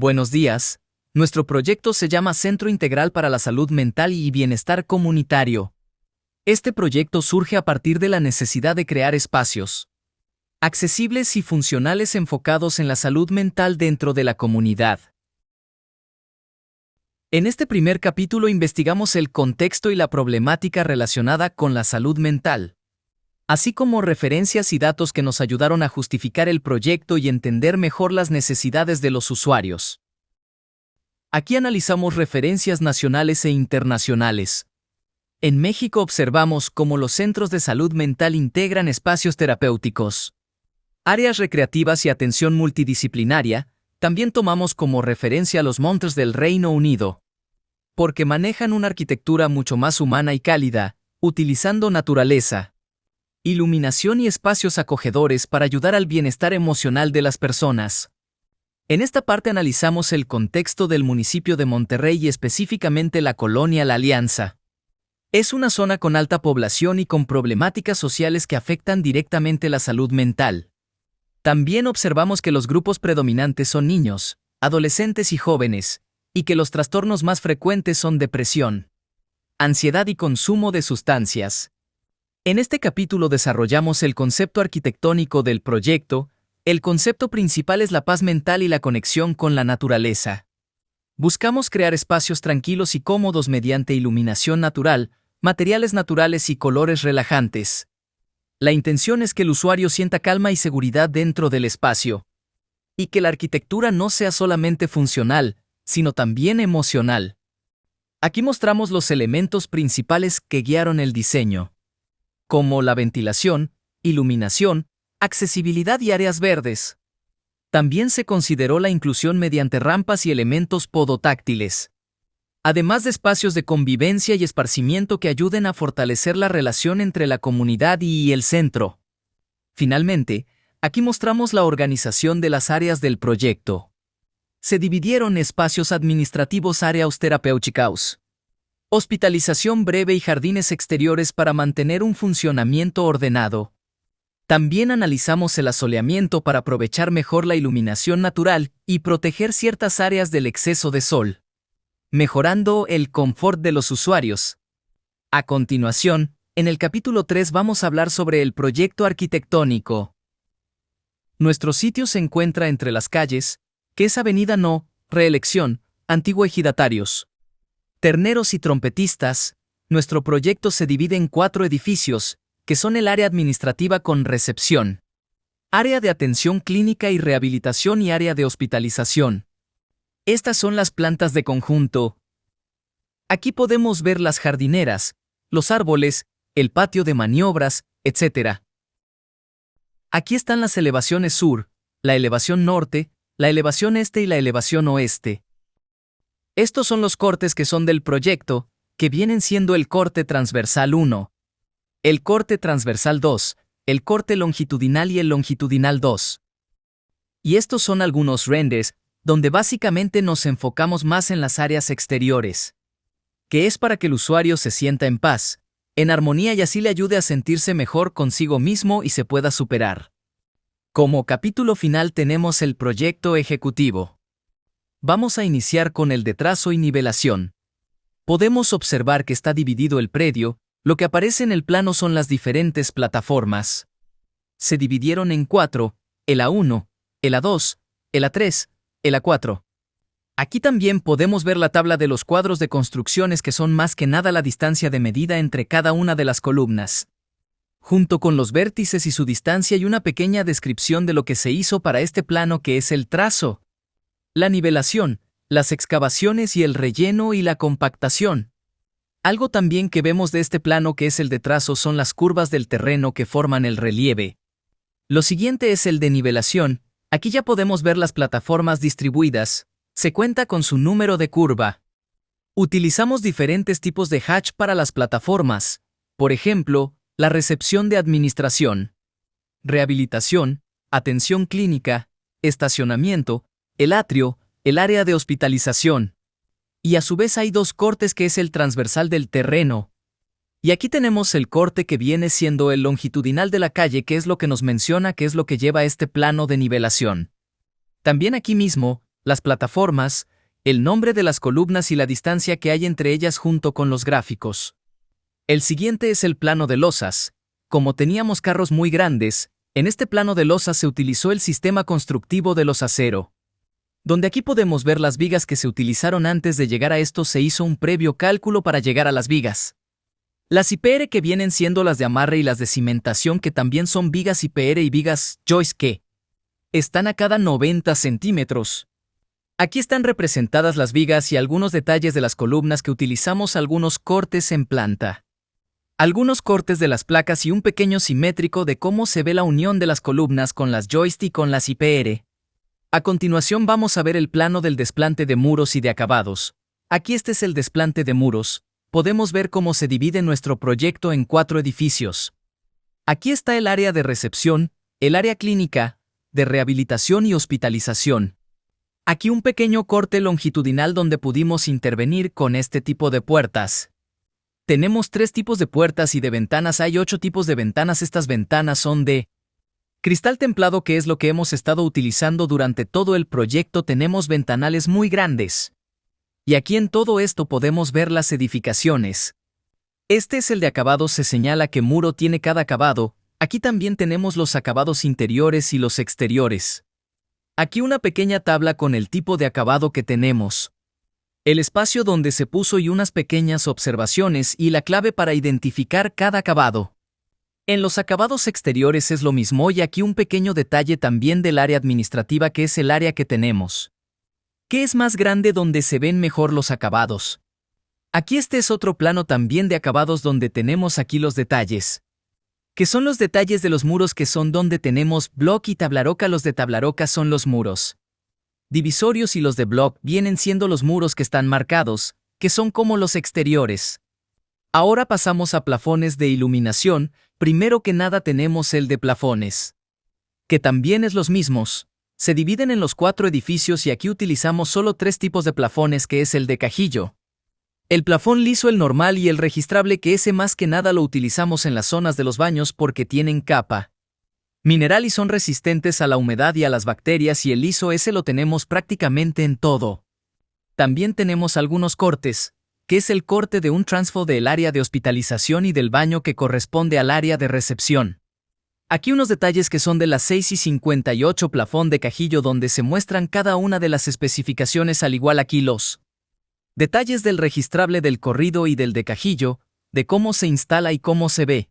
Buenos días. Nuestro proyecto se llama Centro Integral para la Salud Mental y Bienestar Comunitario. Este proyecto surge a partir de la necesidad de crear espacios accesibles y funcionales enfocados en la salud mental dentro de la comunidad. En este primer capítulo investigamos el contexto y la problemática relacionada con la salud mental, así como referencias y datos que nos ayudaron a justificar el proyecto y entender mejor las necesidades de los usuarios. Aquí analizamos referencias nacionales e internacionales. En México observamos cómo los centros de salud mental integran espacios terapéuticos, áreas recreativas y atención multidisciplinaria. También tomamos como referencia a los Montes del Reino Unido, porque manejan una arquitectura mucho más humana y cálida, utilizando naturaleza, iluminación y espacios acogedores para ayudar al bienestar emocional de las personas. En esta parte analizamos el contexto del municipio de Monterrey y específicamente la colonia La Alianza. Es una zona con alta población y con problemáticas sociales que afectan directamente la salud mental. También observamos que los grupos predominantes son niños, adolescentes y jóvenes, y que los trastornos más frecuentes son depresión, ansiedad y consumo de sustancias. En este capítulo desarrollamos el concepto arquitectónico del proyecto. El concepto principal es la paz mental y la conexión con la naturaleza. Buscamos crear espacios tranquilos y cómodos mediante iluminación natural, materiales naturales y colores relajantes. La intención es que el usuario sienta calma y seguridad dentro del espacio, y que la arquitectura no sea solamente funcional, sino también emocional. Aquí mostramos los elementos principales que guiaron el diseño, como la ventilación, iluminación, accesibilidad y áreas verdes. También se consideró la inclusión mediante rampas y elementos podotáctiles, además de espacios de convivencia y esparcimiento que ayuden a fortalecer la relación entre la comunidad y el centro. Finalmente, aquí mostramos la organización de las áreas del proyecto. Se dividieron espacios administrativos, áreas terapéuticas, hospitalización breve y jardines exteriores para mantener un funcionamiento ordenado. También analizamos el asoleamiento para aprovechar mejor la iluminación natural y proteger ciertas áreas del exceso de sol, mejorando el confort de los usuarios. A continuación, en el capítulo 3 vamos a hablar sobre el proyecto arquitectónico. Nuestro sitio se encuentra entre las calles, que es Avenida No. Reelección, Antiguo Ejidatarios, Terneros y Trompetistas. Nuestro proyecto se divide en 4 edificios, que son el área administrativa con recepción, área de atención clínica y rehabilitación y área de hospitalización. Estas son las plantas de conjunto. Aquí podemos ver las jardineras, los árboles, el patio de maniobras, etc. Aquí están las elevaciones sur, la elevación norte, la elevación este y la elevación oeste. Estos son los cortes que son del proyecto, que vienen siendo el corte transversal 1, el corte transversal 2, el corte longitudinal y el longitudinal 2. Y estos son algunos renders, donde básicamente nos enfocamos más en las áreas exteriores, que es para que el usuario se sienta en paz, en armonía y así le ayude a sentirse mejor consigo mismo y se pueda superar. Como capítulo final tenemos el proyecto ejecutivo. Vamos a iniciar con el de trazo y nivelación. Podemos observar que está dividido el predio. Lo que aparece en el plano son las diferentes plataformas. Se dividieron en 4, el A1, el A2, el A3, el A4. Aquí también podemos ver la tabla de los cuadros de construcciones que son más que nada la distancia de medida entre cada una de las columnas, junto con los vértices y su distancia y una pequeña descripción de lo que se hizo para este plano que es el trazo, la nivelación, las excavaciones y el relleno y la compactación. Algo también que vemos de este plano que es el de trazo son las curvas del terreno que forman el relieve. Lo siguiente es el de nivelación. Aquí ya podemos ver las plataformas distribuidas. Se cuenta con su número de curva. Utilizamos diferentes tipos de hatch para las plataformas. Por ejemplo, la recepción de administración, rehabilitación, atención clínica, estacionamiento, el atrio, el área de hospitalización. Y a su vez hay 2 cortes que es el transversal del terreno. Y aquí tenemos el corte que viene siendo el longitudinal de la calle, que es lo que nos menciona que es lo que lleva este plano de nivelación. También aquí mismo, las plataformas, el nombre de las columnas y la distancia que hay entre ellas junto con los gráficos. El siguiente es el plano de losas. Como teníamos carros muy grandes, en este plano de losas se utilizó el sistema constructivo de los acero. Donde aquí podemos ver las vigas que se utilizaron antes de llegar a esto, se hizo un previo cálculo para llegar a las vigas. Las IPR, que vienen siendo las de amarre, y las de cimentación, que también son vigas IPR y vigas joist, que están a cada 90 centímetros. Aquí están representadas las vigas y algunos detalles de las columnas que utilizamos, algunos cortes en planta, algunos cortes de las placas y un pequeño simétrico de cómo se ve la unión de las columnas con las joist y con las IPR. A continuación vamos a ver el plano del desplante de muros y de acabados. Aquí este es el desplante de muros. Podemos ver cómo se divide nuestro proyecto en 4 edificios. Aquí está el área de recepción, el área clínica, de rehabilitación y hospitalización. Aquí un pequeño corte longitudinal donde pudimos intervenir con este tipo de puertas. Tenemos 3 tipos de puertas y de ventanas. Hay 8 tipos de ventanas. Estas ventanas son de cristal templado, que es lo que hemos estado utilizando durante todo el proyecto. Tenemos ventanales muy grandes. Y aquí en todo esto podemos ver las edificaciones. Este es el de acabados. Se señala qué muro tiene cada acabado. Aquí también tenemos los acabados interiores y los exteriores. Aquí una pequeña tabla con el tipo de acabado que tenemos, el espacio donde se puso y unas pequeñas observaciones y la clave para identificar cada acabado. En los acabados exteriores es lo mismo, y aquí un pequeño detalle también del área administrativa, que es el área que tenemos, que es más grande, donde se ven mejor los acabados. Aquí este es otro plano también de acabados donde tenemos aquí los detalles, que son los detalles de los muros, que son donde tenemos block y tablaroca. Los de tablaroca son los muros divisorios y los de block vienen siendo los muros que están marcados, que son como los exteriores. Ahora pasamos a plafones de iluminación. Primero que nada tenemos el de plafones, que también es los mismos. Se dividen en los 4 edificios y aquí utilizamos solo 3 tipos de plafones, que es el de cajillo, el plafón liso, el normal y el registrable, que ese más que nada lo utilizamos en las zonas de los baños porque tienen capa mineral y son resistentes a la humedad y a las bacterias, y el liso ese lo tenemos prácticamente en todo. También tenemos algunos cortes, que es el corte de un transfo del área de hospitalización y del baño, que corresponde al área de recepción. Aquí unos detalles que son de las 6 y 58 plafón de cajillo, donde se muestran cada una de las especificaciones, al igual aquí los detalles del registrable, del corrido y del de cajillo, de cómo se instala y cómo se ve.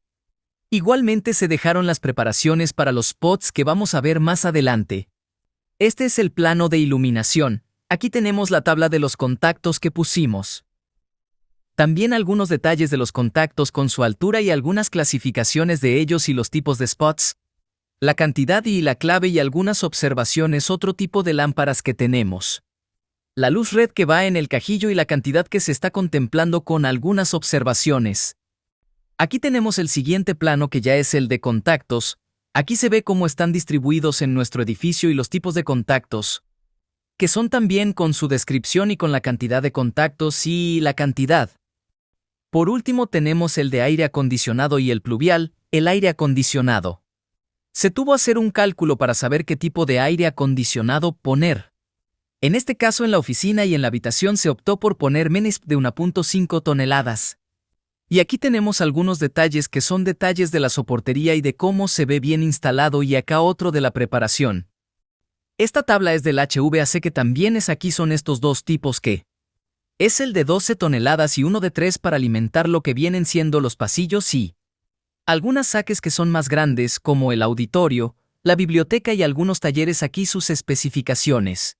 Igualmente se dejaron las preparaciones para los spots que vamos a ver más adelante. Este es el plano de iluminación. Aquí tenemos la tabla de los contactos que pusimos. También algunos detalles de los contactos con su altura y algunas clasificaciones de ellos y los tipos de spots, la cantidad y la clave y algunas observaciones. Otro tipo de lámparas que tenemos, la luz red que va en el cajillo y la cantidad que se está contemplando con algunas observaciones. Aquí tenemos el siguiente plano, que ya es el de contactos. Aquí se ve cómo están distribuidos en nuestro edificio y los tipos de contactos, que son también con su descripción y con la cantidad de contactos y la cantidad. Por último tenemos el de aire acondicionado y el pluvial. El aire acondicionado, se tuvo que hacer un cálculo para saber qué tipo de aire acondicionado poner. En este caso, en la oficina y en la habitación se optó por poner menos de 1.5 toneladas. Y aquí tenemos algunos detalles que son detalles de la soportería y de cómo se ve bien instalado, y acá otro de la preparación. Esta tabla es del HVAC, que también es aquí. Son estos 2 tipos, que es el de 12 toneladas y uno de 3 para alimentar lo que vienen siendo los pasillos y algunas saques que son más grandes, como el auditorio, la biblioteca y algunos talleres. Aquí sus especificaciones,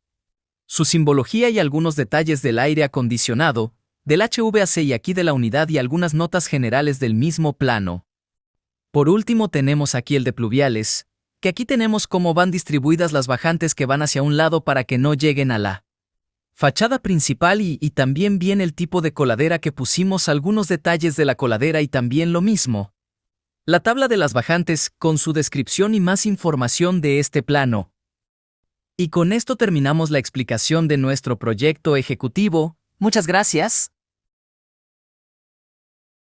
su simbología y algunos detalles del aire acondicionado, del HVAC y aquí de la unidad, y algunas notas generales del mismo plano. Por último tenemos aquí el de pluviales, que aquí tenemos cómo van distribuidas las bajantes que van hacia un lado para que no lleguen a la fachada principal, y también viene el tipo de coladera que pusimos, algunos detalles de la coladera y también lo mismo, la tabla de las bajantes con su descripción y más información de este plano. Y con esto terminamos la explicación de nuestro proyecto ejecutivo. Muchas gracias.